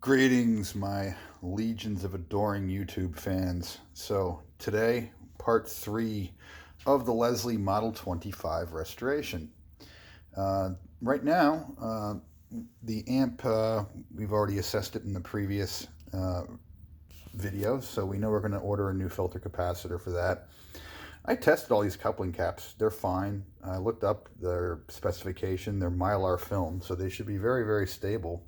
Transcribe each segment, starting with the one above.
Greetings, my legions of adoring YouTube fans. So, today, part 3 of the Leslie Model 25 restoration. Right now, the amp, we've already assessed it in the previous video, so we know we're going to order a new filter capacitor for that. I tested all these coupling caps. They're fine. I looked up their specification. They're Mylar film, so they should be very, very stable.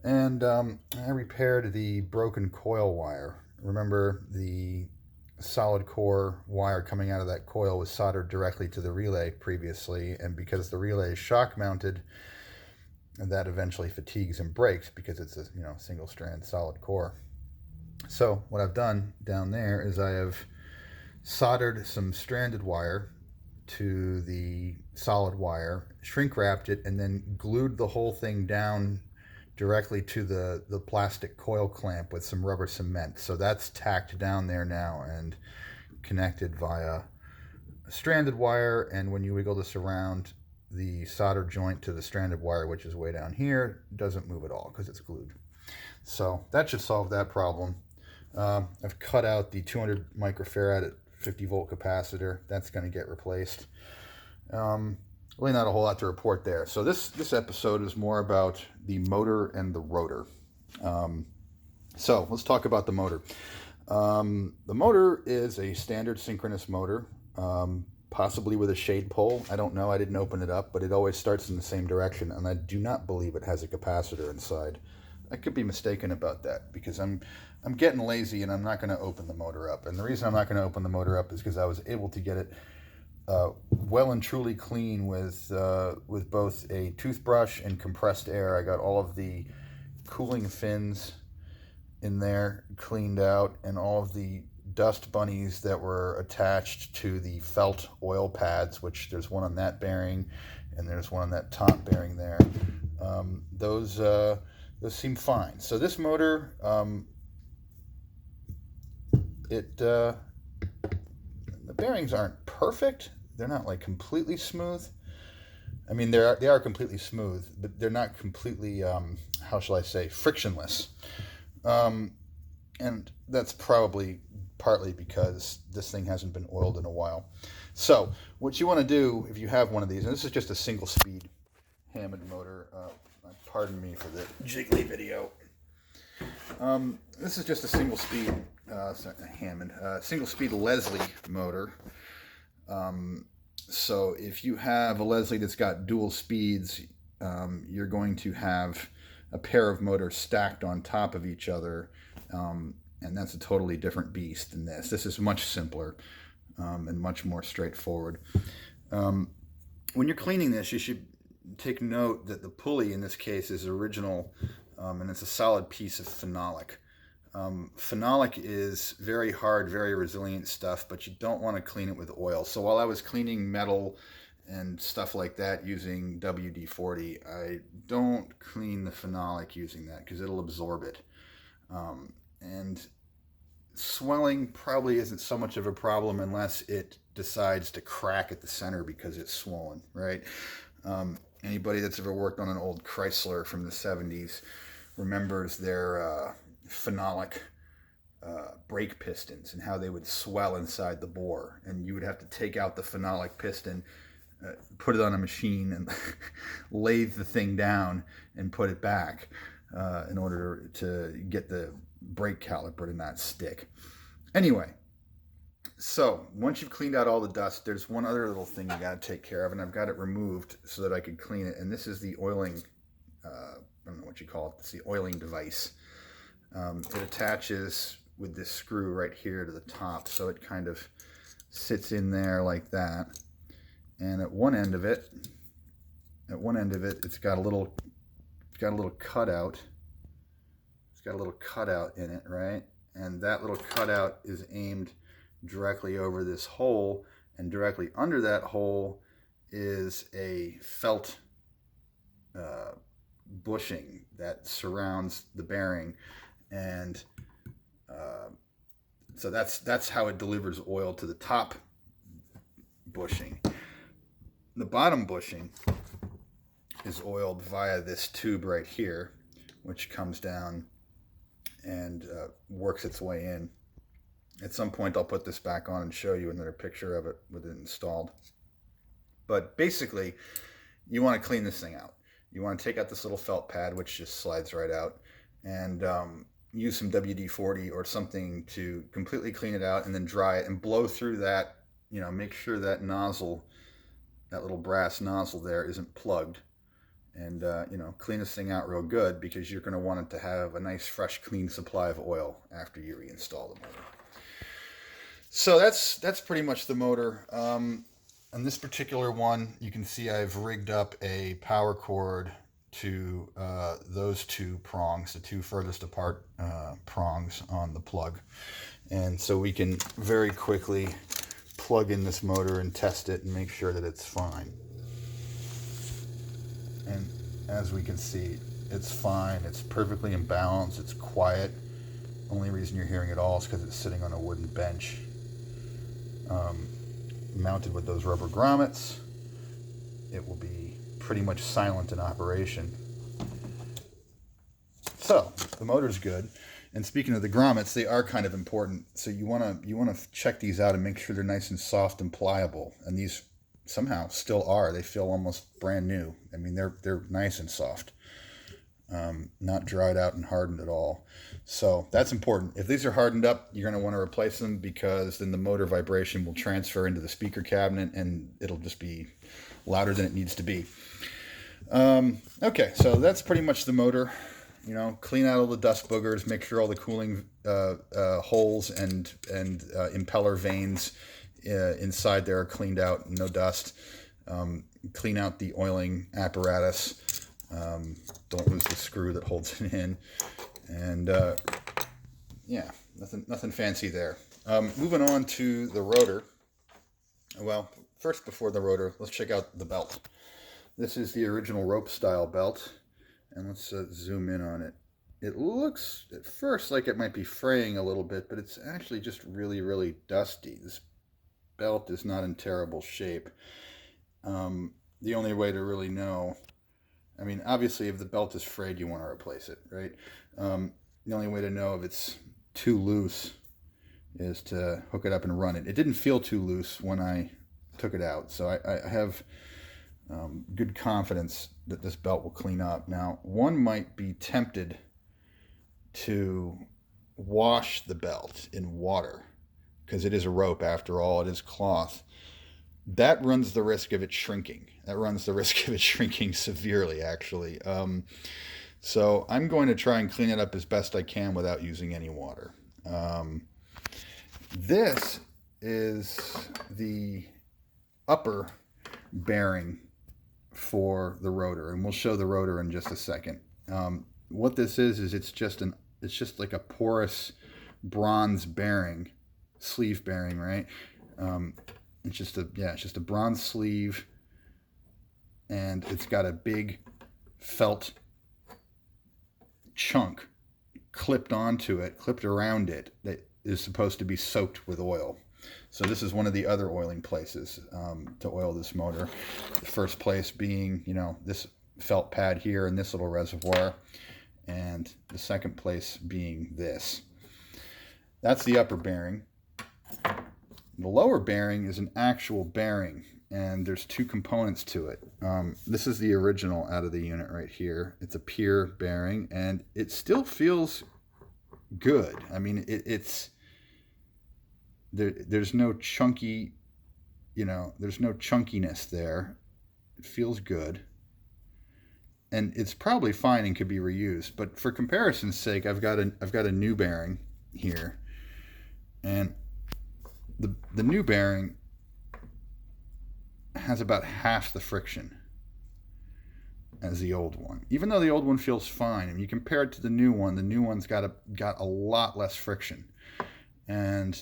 And I repaired the broken coil wire. Remember, the solid core wire coming out of that coil was soldered directly to the relay previously, and because the relay is shock mounted, that eventually fatigues and breaks because it's a single strand solid core. So what I've done down there is I have soldered some stranded wire to the solid wire, shrink wrapped it, and then glued the whole thing down directly to the plastic coil clamp with some rubber cement. So that's tacked down there now and connected via stranded wire, and when you wiggle this around, the solder joint to the stranded wire, which is way down here, doesn't move at all because it's glued. So that should solve that problem. I've cut out the 200 microfarad at 50 volt capacitor. That's going to get replaced. Really not a whole lot to report there. So this episode is more about the motor and the rotor. So let's talk about the motor. The motor is a standard synchronous motor, possibly with a shade pole. I don't know. I didn't open it up, but it always starts in the same direction, and I do not believe it has a capacitor inside. I could be mistaken about that because I'm getting lazy and I'm not going to open the motor up. And the reason I'm not going to open the motor up is because I was able to get it well and truly clean with both a toothbrush and compressed air. I got all of the cooling fins in there cleaned out, and all of the dust bunnies that were attached to the felt oil pads, which there's one on that bearing and there's one on that top bearing there. Those seem fine. So this motor, the bearings aren't perfect. They're not like completely smooth. I mean, they are completely smooth, but they're not completely, how shall I say, frictionless. And that's probably partly because this thing hasn't been oiled in a while. So what you want to do if you have one of these, and this is just a single speed Hammond motor. Pardon me for the jiggly video. This is just a single speed single speed Leslie motor. So if you have a Leslie that's got dual speeds, you're going to have a pair of motors stacked on top of each other, and that's a totally different beast than this. This is much simpler and much more straightforward. When you're cleaning this, you should take note that the pulley in this case is original, and it's a solid piece of phenolic. Phenolic is very hard, very resilient stuff, but you don't want to clean it with oil. So while I was cleaning metal and stuff like that using WD-40, I don't clean the phenolic using that because it'll absorb it. And swelling probably isn't so much of a problem unless it decides to crack at the center because it's swollen, right? Anybody that's ever worked on an old Chrysler from the 70s remembers their phenolic brake pistons and how they would swell inside the bore, and you would have to take out the phenolic piston, put it on a machine and lathe the thing down and put it back in order to get the brake caliper to not stick. Anyway, so once you've cleaned out all the dust, there's one other little thing you got to take care of, and I've got it removed so that I could clean it, and this is the oiling, I don't know what you call it, it's the oiling device. It attaches with this screw right here to the top, so it kind of sits in there like that. And at one end of it, it's got a little cutout. It's got a little cutout in it, right? And that little cutout is aimed directly over this hole, and directly under that hole is a felt bushing that surrounds the bearing. And so that's how it delivers oil to the top bushing. The bottom bushing is oiled via this tube right here, which comes down and works its way in. At some point, I'll put this back on and show you another picture of it with it installed. But basically, you want to clean this thing out. You want to take out this little felt pad, which just slides right out, and use some WD-40 or something to completely clean it out, and then dry it and blow through that. Make sure that nozzle, that little brass nozzle there, isn't plugged. And clean this thing out real good, because you're going to want it to have a nice, fresh, clean supply of oil after you reinstall the motor. So that's pretty much the motor. On this particular one, you can see I've rigged up a power cord to those two prongs, the two furthest apart prongs on the plug. And so we can very quickly plug in this motor and test it and make sure that it's fine. And as we can see, it's fine. It's perfectly in balance. It's quiet. Only reason you're hearing it all is because it's sitting on a wooden bench, mounted with those rubber grommets. It will be pretty much silent in operation. So the motor's good. And speaking of the grommets, they are kind of important. So you want to check these out and make sure they're nice and soft and pliable. And these somehow still are. They feel almost brand new. I mean, they're nice and soft, not dried out and hardened at all. So that's important. If these are hardened up, you're going to want to replace them, because then the motor vibration will transfer into the speaker cabinet and it'll just be louder than it needs to be. Okay, so that's pretty much the motor. Clean out all the dust boogers, make sure all the cooling holes and impeller veins inside there are cleaned out, no dust. Clean out the oiling apparatus. Don't lose the screw that holds it in. And yeah, nothing fancy there. Moving on to the rotor. Well, first, before the rotor, let's check out the belt. This is the original rope style belt, and let's zoom in on it. It looks at first like it might be fraying a little bit, but it's actually just really, really dusty. This belt is not in terrible shape. The only way to really know, I mean, obviously if the belt is frayed, you want to replace it, right? The only way to know if it's too loose is to hook it up and run it. It didn't feel too loose when I took it out, so I have good confidence that this belt will clean up. Now, one might be tempted to wash the belt in water, because it is a rope after all, it is cloth. That runs the risk of it shrinking. That runs the risk of it shrinking severely, actually. So I'm going to try and clean it up as best I can without using any water. This is the upper bearing for the rotor, and we'll show the rotor in just a second. What this is it's just like a porous bronze bearing, sleeve bearing, right? It's just a bronze sleeve, and it's got a big felt chunk clipped onto it, clipped around it, that is supposed to be soaked with oil. So this is one of the other oiling places to oil this motor. The first place being, this felt pad here and this little reservoir, and the second place being this. That's the upper bearing. The lower bearing is an actual bearing, and there's two components to it. This is the original out of the unit right here. It's a pier bearing, and it still feels good. I mean, there's no chunky, there's no chunkiness there. It feels good, and it's probably fine and could be reused. But for comparison's sake, I've got a new bearing here, and the new bearing has about half the friction as the old one, even though the old one feels fine. And you compare it to the new one's got a lot less friction. And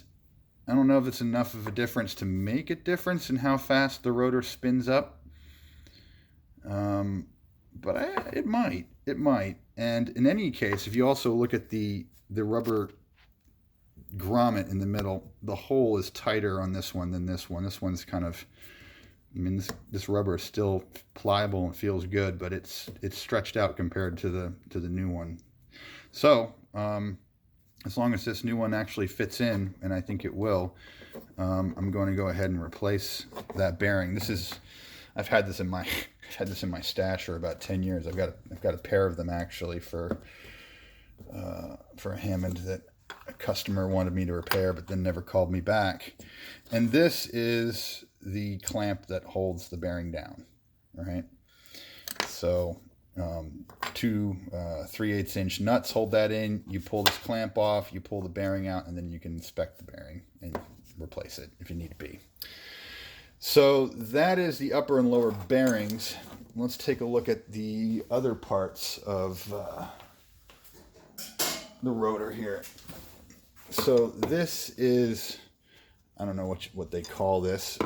I don't know if it's enough of a difference to make a difference in how fast the rotor spins up, but it might. And in any case, if you also look at the rubber grommet in the middle, the hole is tighter on this one than this one. This one's kind of I mean, this rubber is still pliable and feels good, but it's stretched out compared to the new one. So as long as this new one actually fits in, and I think it will, I'm going to go ahead and replace that bearing. I've had this in my stash for about 10 years. I've got a pair of them actually for a Hammond that a customer wanted me to repair, but then never called me back. And this is the clamp that holds the bearing down, right? So two 3/8 inch nuts hold that in. You pull this clamp off, you pull the bearing out, and then you can inspect the bearing and replace it if you need to be. So that is the upper and lower bearings. Let's take a look at the other parts of the rotor here. So this is, I don't know what they call this.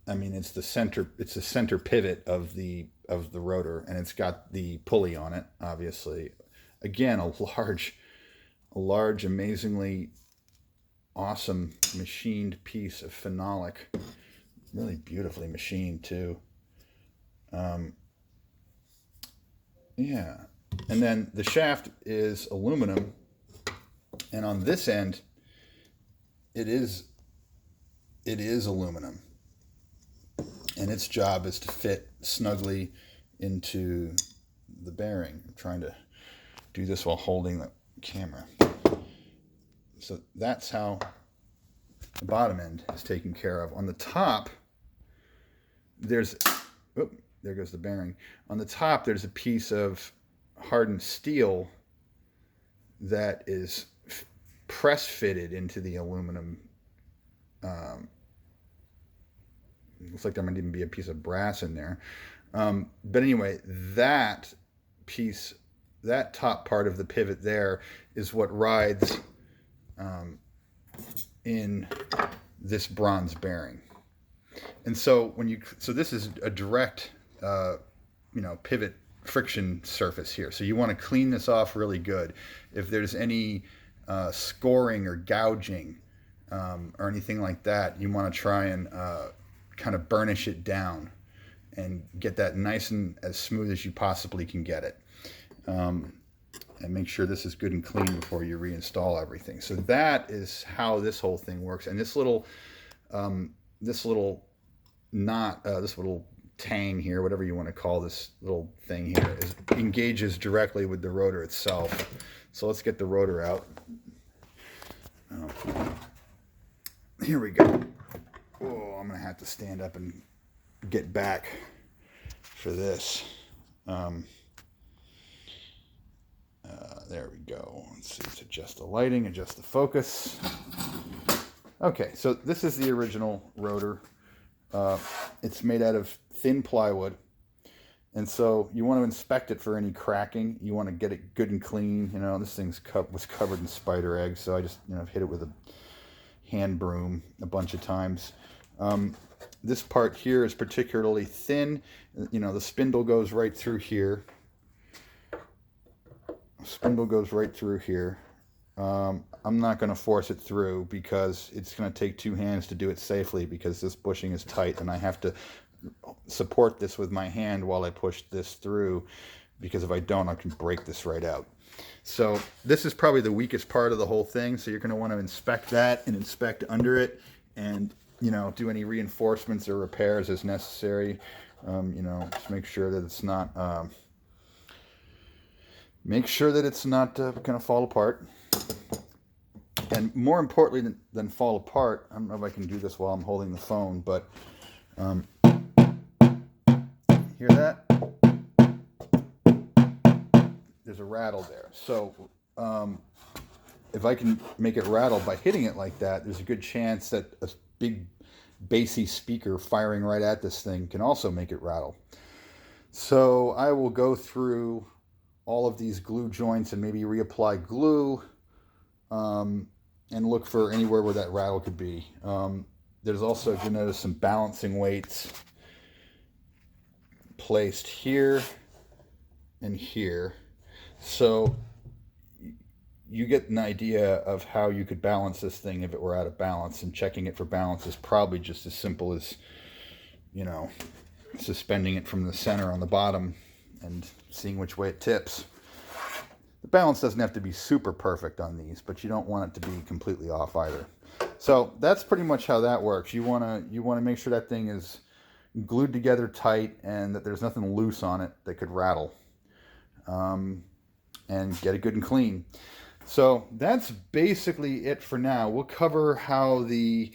I mean, it's the center pivot of the rotor, and it's got the pulley on it, obviously. Again, a large, amazingly awesome machined piece of phenolic. Really beautifully machined too. Yeah. And then the shaft is aluminum, and on this end, it is aluminum. And its job is to fit snugly into the bearing. I'm trying to do this while holding the camera. So that's how the bottom end is taken care of. On the top, there goes the bearing. On the top, there's a piece of hardened steel that is press fitted into the aluminum. Looks like there might even be a piece of brass in there. But anyway, that top part of the pivot there is what rides in this bronze bearing. And so this is a direct, pivot friction surface here. So you want to clean this off really good. If there's any scoring or gouging or anything like that, you want to try and kind of burnish it down and get that nice and as smooth as you possibly can get it. And make sure this is good and clean before you reinstall everything. So that is how this whole thing works. And this little knot, this little tang here, whatever you want to call this little thing here, engages directly with the rotor itself. So let's get the rotor out. Here we go. Oh, I'm gonna have to stand up and get back for this. There we go. Let's see, let's adjust the lighting, adjust the focus. Okay, so this is the original rotor. It's made out of thin plywood, and so you want to inspect it for any cracking. You want to get it good and clean. You know, this thing was covered in spider eggs, so I just I've hit it with a hand broom a bunch of times. This part here is particularly thin. The spindle goes right through here. Spindle goes right through here. I'm not going to force it through because it's going to take two hands to do it safely, because this bushing is tight and I have to support this with my hand while I push this through, because if I don't, I can break this right out. So this is probably the weakest part of the whole thing, so you're going to want to inspect that and inspect under it, and do any reinforcements or repairs as necessary. Just make sure that it's not going to fall apart. And more importantly than fall apart, I don't know if I can do this while I'm holding the phone, but hear that? There's a rattle there. So if I can make it rattle by hitting it like that, there's a good chance that a big bassy speaker firing right at this thing can also make it rattle. So I will go through all of these glue joints and maybe reapply glue and look for anywhere where that rattle could be. There's also, if you notice, some balancing weights placed here and here. So you get an idea of how you could balance this thing if it were out of balance, and checking it for balance is probably just as simple as you know, suspending it from the center on the bottom and seeing which way it tips. The balance doesn't have to be super perfect on these, but you don't want it to be completely off either. So that's pretty much how that works. You want to make sure that thing is glued together tight and that there's nothing loose on it that could rattle, and get it good and clean. So that's basically it for now. We'll cover how the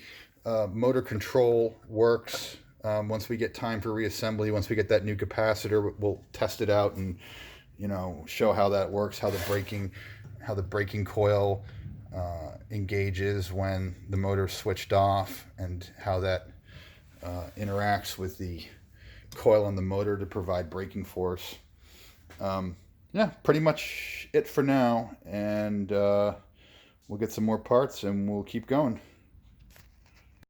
motor control works once we get time for reassembly. Once we get that new capacitor, we'll test it out and, you know, show how that works, how the braking coil engages when the motor's switched off, and how that interacts with the coil on the motor to provide braking force. Yeah, pretty much it for now, and we'll get some more parts and we'll keep going.